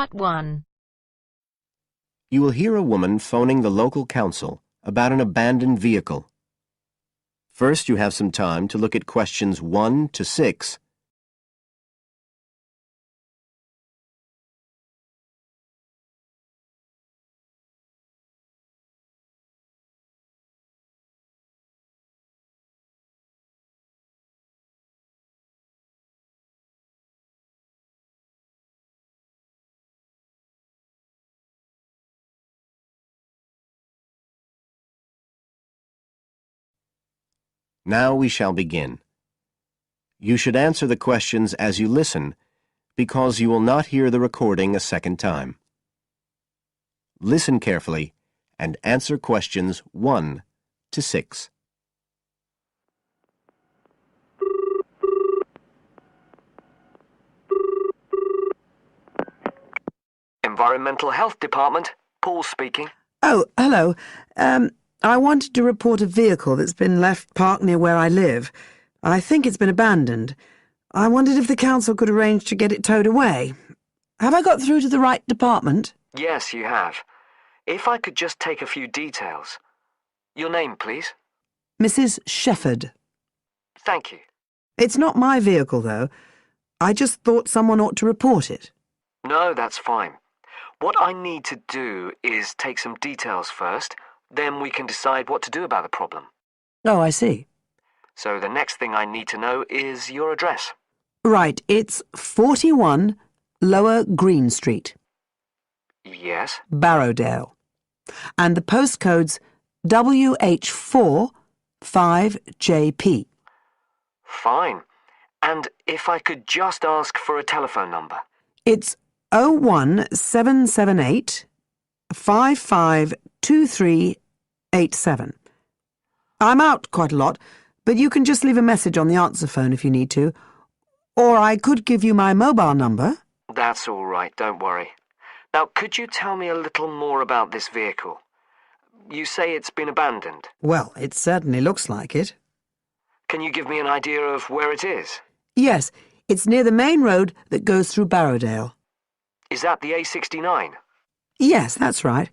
Part 1. You will hear a woman phoning the local council about an abandoned vehicle. First, you have some time to look at questions 1 to 6. Now we shall begin. You should answer the questions as you listen, because you will not hear the recording a second time. Listen carefully and answer questions 1 to 6. Environmental Health Department, Paul speaking. Oh, hello. I wanted to report a vehicle that's been left parked near where I live. I think it's been abandoned. I wondered if the council could arrange to get it towed away. Have I got through to the right department? Yes, you have. If I could just take a few details. Your name, please? Mrs. Shepherd. Thank you. It's not my vehicle, though. I just thought someone ought to report it. No, that's fine. What I need to do is take some details first, then we can decide what to do about the problem. Oh, I see. So the next thing I need to know is your address. Right, it's 41 Lower Green Street, Yes? Barrowdale. And the postcode's WH4 5JP. Fine. And if I could just ask for a telephone number. It's 01778 552387. I'm out quite a lot, but you can just leave a message on the answer phone if you need to. Or I could give you my mobile number. That's all right, don't worry. Now, could you tell me a little more about this vehicle? You say it's been abandoned. Well, it certainly looks like it. Can you give me an idea of where it is? Yes, it's near the main road that goes through Barrowdale. Is that the A69? Yes, that's right.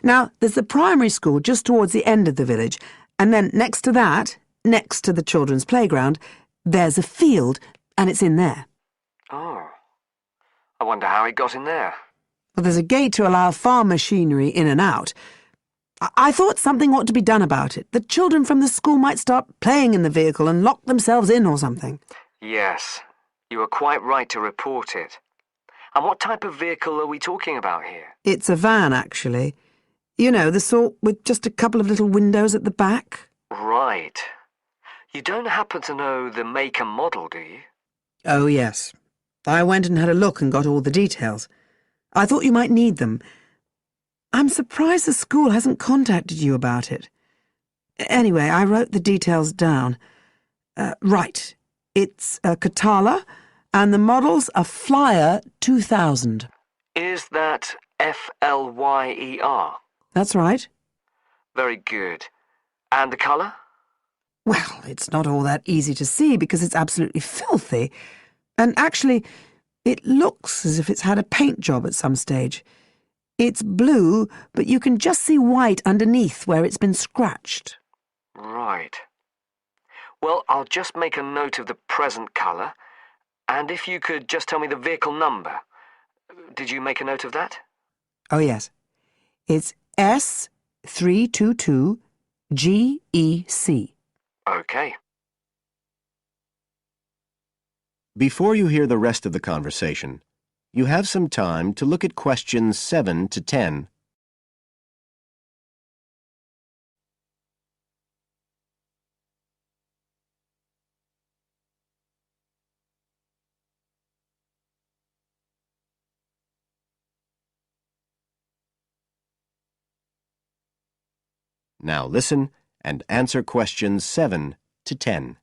Now, there's the primary school just towards the end of the village, and then next to that, next to the children's playground, there's a field, and it's in there. Oh. I wonder how it got in there. Well, there's a gate to allow farm machinery in and out. I thought something ought to be done about it. The children from the school might start playing in the vehicle and lock themselves in or something. Yes, you are quite right to report it. And what type of vehicle are we talking about here? It's a van, actually. You know, the sort with just a couple of little windows at the back. Right. You don't happen to know the make and model, do you? Oh, yes. I went and had a look and got all the details. I thought you might need them. I'm surprised the school hasn't contacted you about it. Anyway, I wrote the details down. Right. It's a Catala, and the model's a Flyer 2000. Is that Flyer? That's right. Very good. And the colour? Well, it's not all that easy to see because it's absolutely filthy. And actually, it looks as if it's had a paint job at some stage. It's blue, but you can just see white underneath where it's been scratched. Right. Well, I'll just make a note of the present colour. And if you could just tell me the vehicle number. Did you make a note of that? Oh, yes. It's S322GEC. Okay. Before you hear the rest of the conversation, you have some time to look at questions 7 to 10. Now listen and answer questions 7 to 10.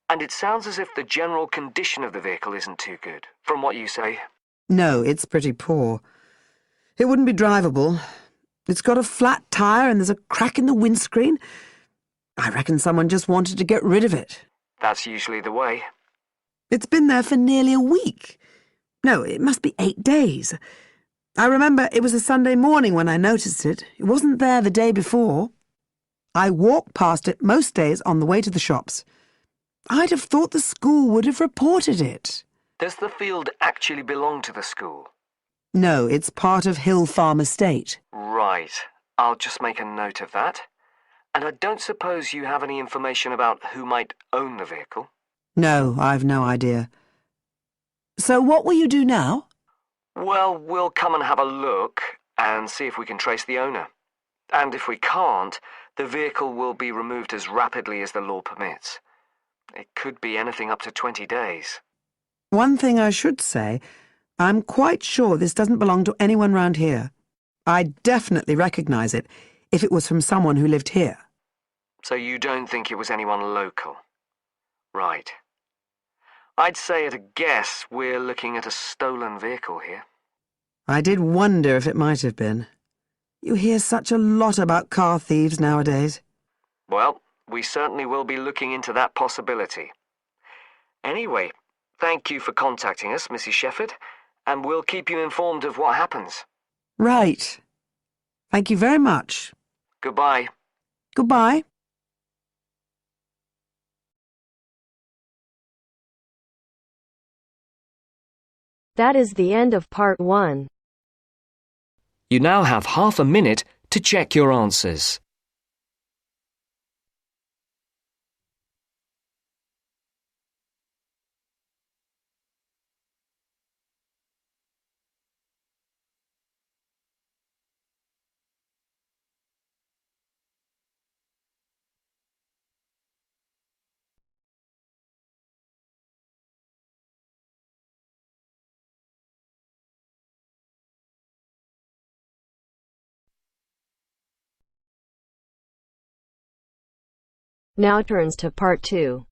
And it sounds as if the general condition of the vehicle isn't too good, from what you say. No, it's pretty poor. It wouldn't be drivable. It's got a flat tire and there's a crack in the windscreen. I reckon someone just wanted to get rid of it. That's usually the way. It's been there for nearly a week. No, it must be 8 days. I remember it was a Sunday morning when I noticed it. It wasn't there the day before. I walk past it most days on the way to the shops. I'd have thought the school would have reported it. Does the field actually belong to the school? No, it's part of Hill Farm Estate. Right. I'll just make a note of that. And I don't suppose you have any information about who might own the vehicle? No, I've no idea. So what will you do now? Well, we'll come and have a look and see if we can trace the owner. And if we can't, the vehicle will be removed as rapidly as the law permits. It could be anything up to 20 days. One thing I should say, I'm quite sure this doesn't belong to anyone round here. I'd definitely recognise it if it was from someone who lived here. So you don't think it was anyone local? Right. I'd say at a guess we're looking at a stolen vehicle here. I did wonder if it might have been. You hear such a lot about car thieves nowadays. Well, we certainly will be looking into that possibility. Anyway, thank you for contacting us, Mrs. Shepherd, and we'll keep you informed of what happens. Right. Thank you very much. Goodbye. Goodbye. That is the end of part 1. You now have half a minute to check your answers. Now turns to part 2.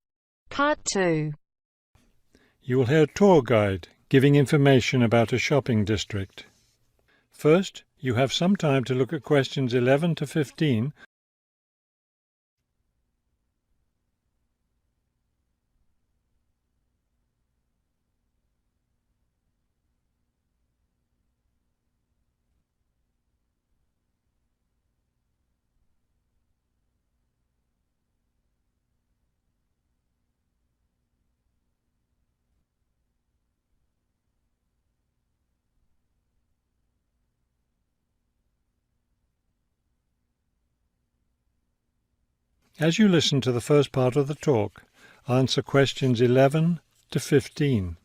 Part 2. You will hear a tour guide giving information about a shopping district. First, you have some time to look at questions 11 to 15. As you listen to the first part of the talk, answer questions 11 to 15.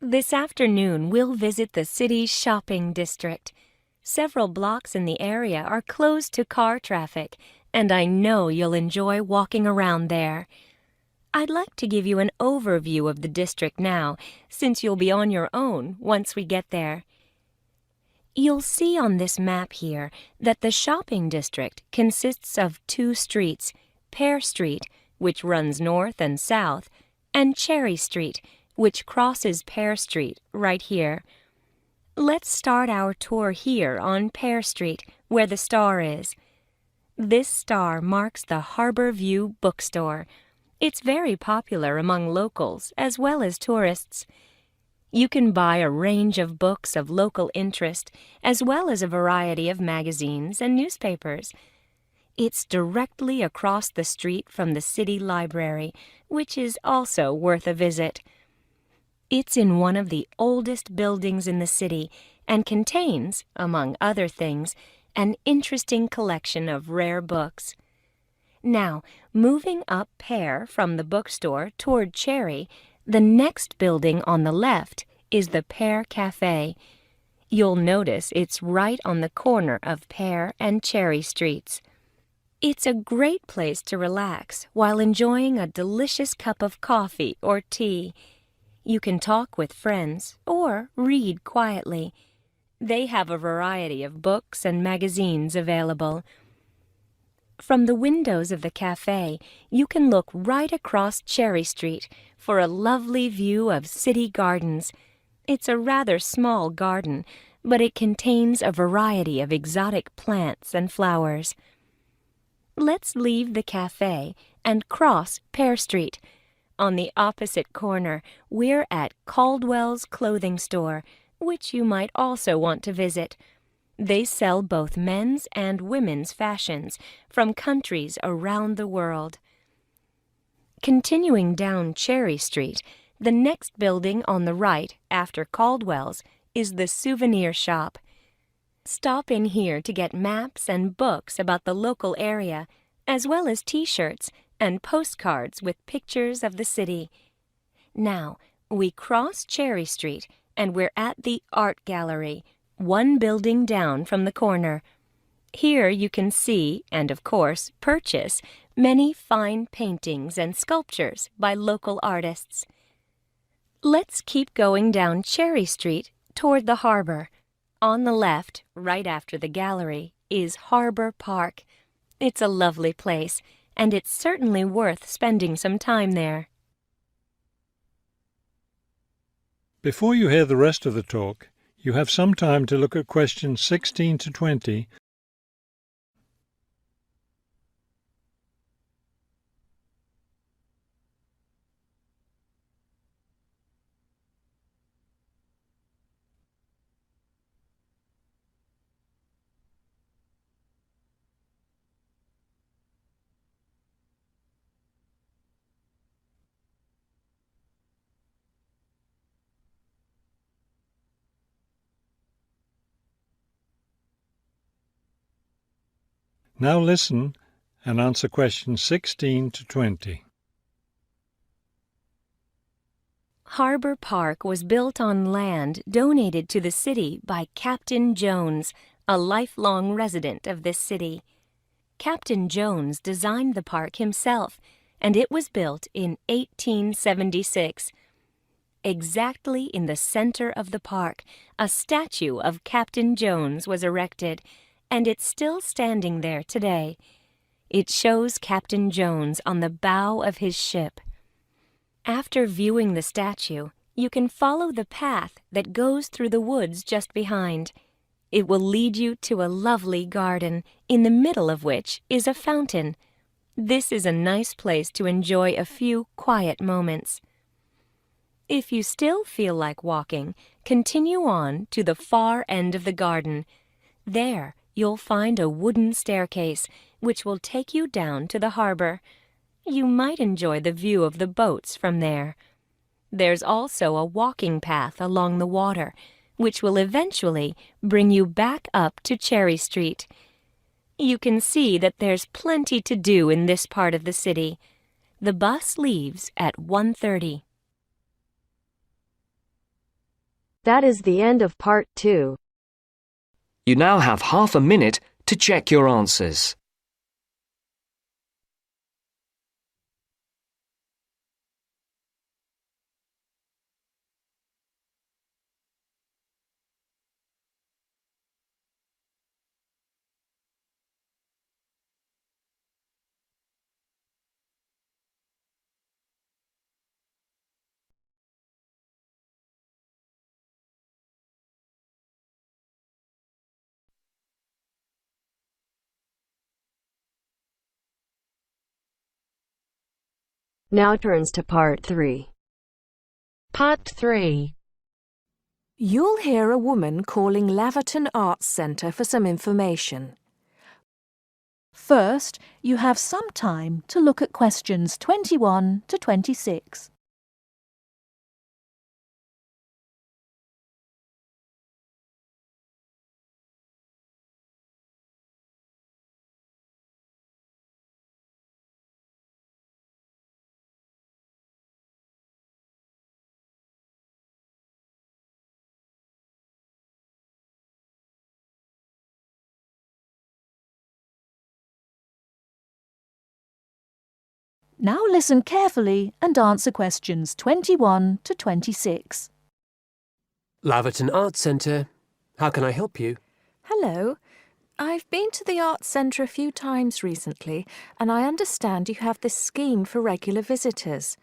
This afternoon, we'll visit the city's shopping district. Several blocks in the area are closed to car traffic, and I know you'll enjoy walking around there. I'd like to give you an overview of the district now, since you'll be on your own once we get there. You'll see on this map here that the shopping district consists of 2 streets, Pear Street, which runs north and south, and Cherry Street, which crosses Pear Street right here. Let's start our tour here on Pear Street, where the star is. This star marks the Harbor View bookstore. It's very popular among locals as well as tourists. You can buy a range of books of local interest, as well as a variety of magazines and newspapers. It's directly across the street from the city library, which is also worth a visit. It's in one of the oldest buildings in the city and contains, among other things, an interesting collection of rare books. Now, moving up Pear from the bookstore toward Cherry, the next building on the left is the Pear Cafe. You'll notice it's right on the corner of Pear and Cherry Streets. It's a great place to relax while enjoying a delicious cup of coffee or tea. You can talk with friends or read quietly. They have a variety of books and magazines available. From the windows of the cafe, you can look right across Cherry Street for a lovely view of city gardens. It's a rather small garden, but it contains a variety of exotic plants and flowers. Let's leave the cafe and cross Pear Street. On the opposite corner, we're at Caldwell's Clothing Store, which you might also want to visit. They sell both men's and women's fashions from countries around the world. Continuing down Cherry Street, the next building on the right after Caldwell's is the souvenir shop. Stop in here to get maps and books about the local area, as well as t-shirts and postcards with pictures of the city. Now, we cross Cherry Street and we're at the Art Gallery, one building down from the corner. Here you can see, and of course purchase, many fine paintings and sculptures by local artists. Let's keep going down Cherry Street toward the harbor. On the left, right after the gallery, is Harbor Park. It's a lovely place, and it's certainly worth spending some time there. Before you hear the rest of the talk, you have some time to look at questions 16 to 20. Now listen and answer questions 16 to 20. Harbor Park was built on land donated to the city by Captain Jones, a lifelong resident of this city. Captain Jones designed the park himself, and it was built in 1876. Exactly in the center of the park, a statue of Captain Jones was erected, and it's still standing there today. It shows Captain Jones on the bow of his ship. After viewing the statue, you can follow the path that goes through the woods just behind. It will lead you to a lovely garden, in the middle of which is a fountain. This is a nice place to enjoy a few quiet moments. If you still feel like walking, continue on to the far end of the garden. There, you'll find a wooden staircase, which will take you down to the harbor. You might enjoy the view of the boats from there. There's also a walking path along the water, which will eventually bring you back up to Cherry Street. You can see that there's plenty to do in this part of the city. The bus leaves at 1:30. That is the end of part 2. You now have half a minute to check your answers. Now turns to part 3. Part 3. You'll hear a woman calling Laverton Arts Centre for some information. First, you have some time to look at questions 21 to 26. Now listen carefully and answer questions 21 to 26. Laverton Arts Centre. How can I help you? Hello. I've been to the Arts Centre a few times recently, and I understand you have this scheme for regular visitors.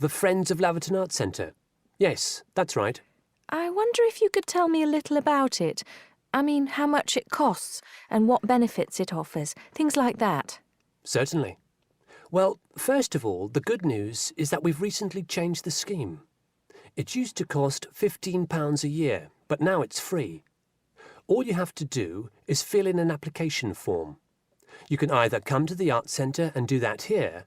The Friends of Laverton Arts Centre. Yes, that's right. I wonder if you could tell me a little about it. I mean, how much it costs and what benefits it offers, things like that. Certainly. Well, first of all, the good news is that we've recently changed the scheme. It used to cost £15 a year, but now it's free. All you have to do is fill in an application form. You can either come to the Arts Centre and do that here,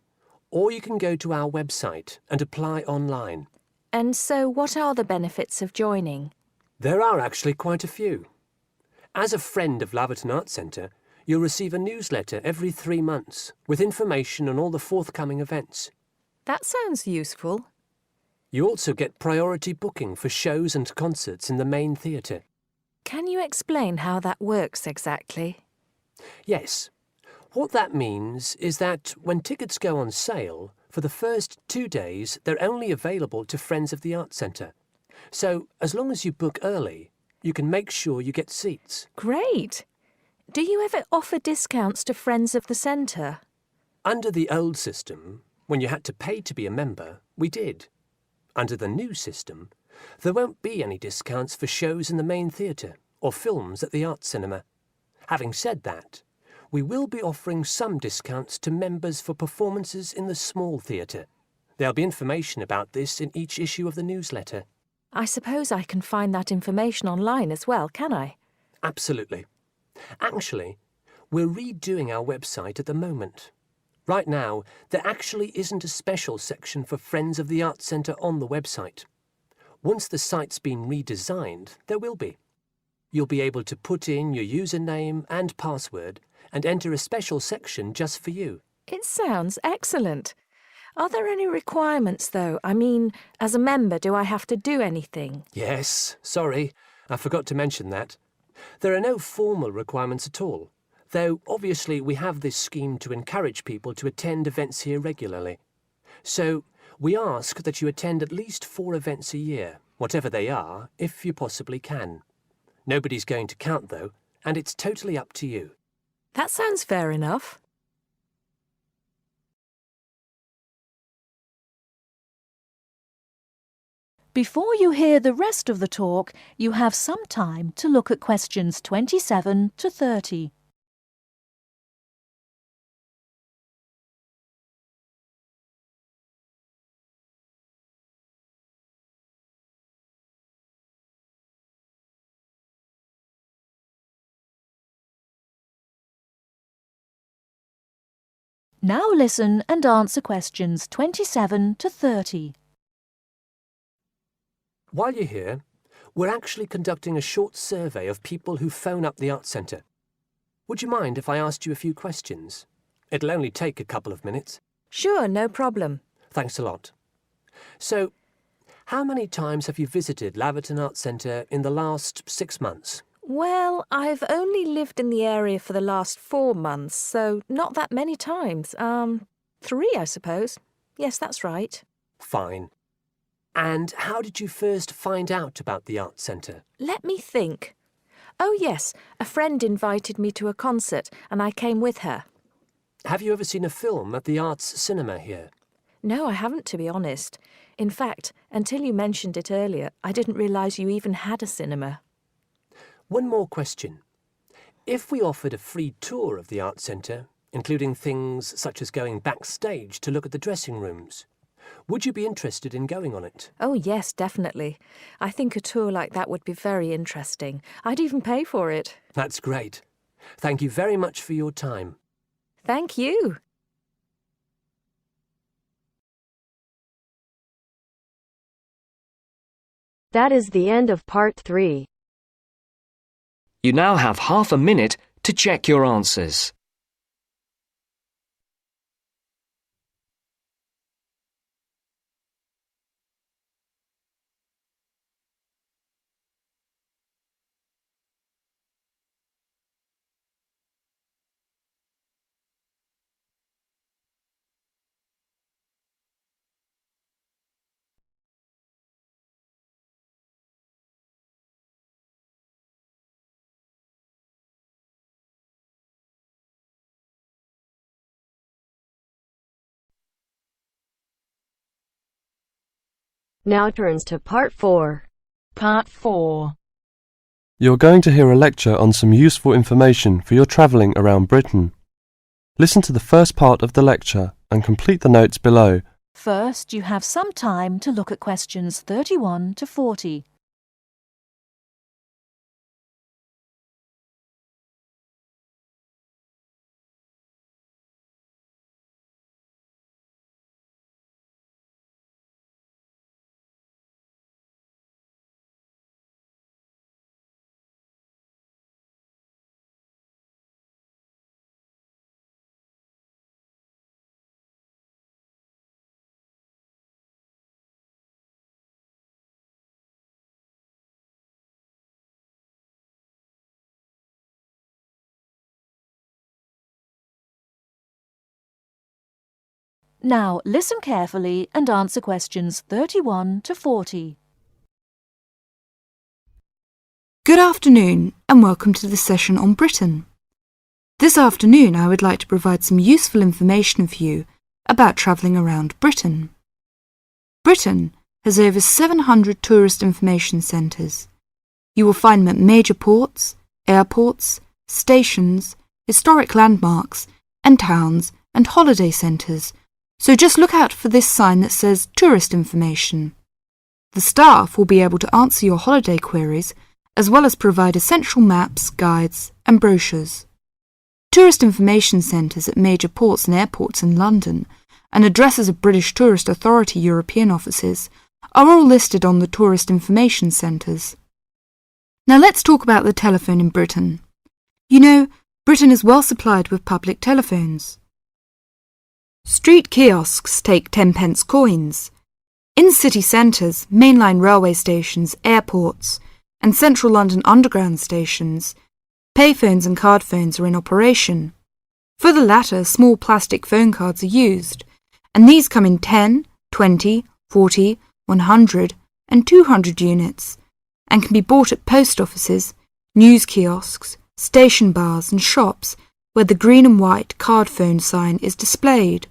or you can go to our website and apply online. And so what are the benefits of joining? There are actually quite a few. As a friend of Laverton Arts Centre, you'll receive a newsletter every 3 months with information on all the forthcoming events. That sounds useful. You also get priority booking for shows and concerts in the main theatre. Can you explain how that works exactly? Yes. What that means is that when tickets go on sale, for the first 2 days they're only available to friends of the Arts Centre. So, as long as you book early, you can make sure you get seats. Great! Do you ever offer discounts to friends of the centre? Under the old system, when you had to pay to be a member, we did. Under the new system, there won't be any discounts for shows in the main theatre or films at the Arts Cinema. Having said that, we will be offering some discounts to members for performances in the small theatre. There'll be information about this in each issue of the newsletter. I suppose I can find that information online as well, can I? Absolutely. Actually, we're redoing our website at the moment. Right now, there actually isn't a special section for Friends of the Arts Centre on the website. Once the site's been redesigned, there will be. You'll be able to put in your username and password and enter a special section just for you. It sounds excellent. Are there any requirements, though? I mean, as a member, do I have to do anything? Yes, sorry, I forgot to mention that. There are no formal requirements at all, though obviously we have this scheme to encourage people to attend events here regularly. So we ask that you attend at least 4 events a year, whatever they are, if you possibly can. Nobody's going to count, though, and it's totally up to you. That sounds fair enough. Before you hear the rest of the talk, you have some time to look at questions 27 to 30. Now listen and answer questions 27 to 30. While you're here, we're actually conducting a short survey of people who phone up the Arts Centre. Would you mind if I asked you a few questions? It'll only take a couple of minutes. Sure, no problem. Thanks a lot. So, how many times have you visited Laverton Arts Centre in the last 6 months? Well, I've only lived in the area for the last 4 months, so not that many times. 3, I suppose. Yes, that's right. Fine. And how did you first find out about the Arts Centre? Let me think. Oh, yes, a friend invited me to a concert, and I came with her. Have you ever seen a film at the Arts Cinema here? No, I haven't, to be honest. In fact, until you mentioned it earlier, I didn't realise you even had a cinema. One more question. If we offered a free tour of the Arts Centre, including things such as going backstage to look at the dressing rooms, would you be interested in going on it? Oh, yes, definitely. I think a tour like that would be very interesting. I'd even pay for it. That's great. Thank you very much for your time. Thank you. That is the end of part 3. You now have half a minute to check your answers. Now turns to part 4. Part 4. You're going to hear a lecture on some useful information for your travelling around Britain. Listen to the first part of the lecture and complete the notes below. First, you have some time to look at questions 31 to 40. Now, listen carefully and answer questions 31 to 40. Good afternoon and welcome to the session on Britain. This afternoon I would like to provide some useful information for you about travelling around Britain. Britain has over 700 tourist information centres. You will find them at major ports, airports, stations, historic landmarks and towns and holiday centres, so just look out for this sign that says Tourist Information. The staff will be able to answer your holiday queries as well as provide essential maps, guides and brochures. Tourist information centres at major ports and airports in London and addresses of British Tourist Authority European offices are all listed on the Tourist Information Centres. Now let's talk about the telephone in Britain. You know, Britain is well supplied with public telephones. Street kiosks take 10-pence coins. In city centres, mainline railway stations, airports and central London underground stations, payphones and card phones are in operation. For the latter, small plastic phone cards are used, and these come in 10, 20, 40, 100 and 200 units, and can be bought at post offices, news kiosks, station bars and shops where the green and white card phone sign is displayed.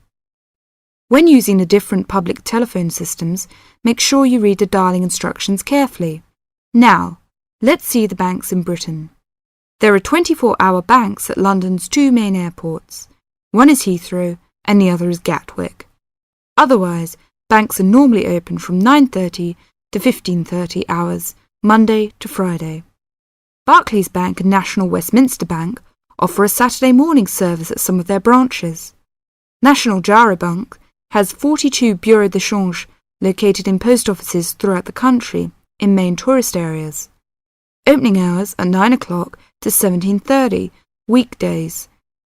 When using the different public telephone systems, make sure you read the dialling instructions carefully. Now, let's see the banks in Britain. There are 24-hour banks at London's two main airports. One is Heathrow and the other is Gatwick. Otherwise, banks are normally open from 9:30 to 15:30 hours, Monday to Friday. Barclays Bank and National Westminster Bank offer a Saturday morning service at some of their branches. National Jaro Bank has 42 bureaux de change located in post offices throughout the country in main tourist areas. Opening hours are 9 o'clock to 17:30 weekdays,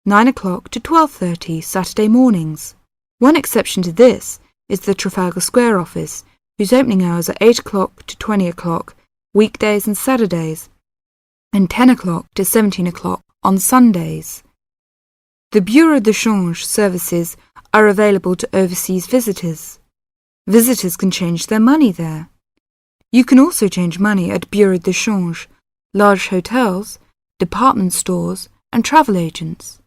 9 o'clock to 12:30 Saturday mornings. One exception to this is the Trafalgar Square office, whose opening hours are 8 o'clock to 20 o'clock weekdays and Saturdays, and 10 o'clock to 17 o'clock on Sundays. The bureau de change services are available to overseas visitors. Visitors can change their money there. You can also change money at bureau de change, large hotels, department stores and travel agents.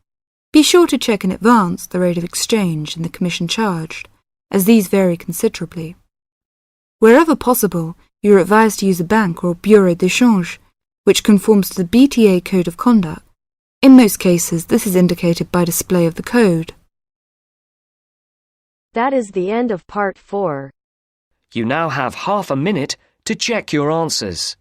Be sure to check in advance the rate of exchange and the commission charged, as these vary considerably. Wherever possible, you are advised to use a bank or bureau de change, which conforms to the BTA Code of Conduct. In most cases, this is indicated by display of the code. That is the end of part 4. You now have half a minute to check your answers.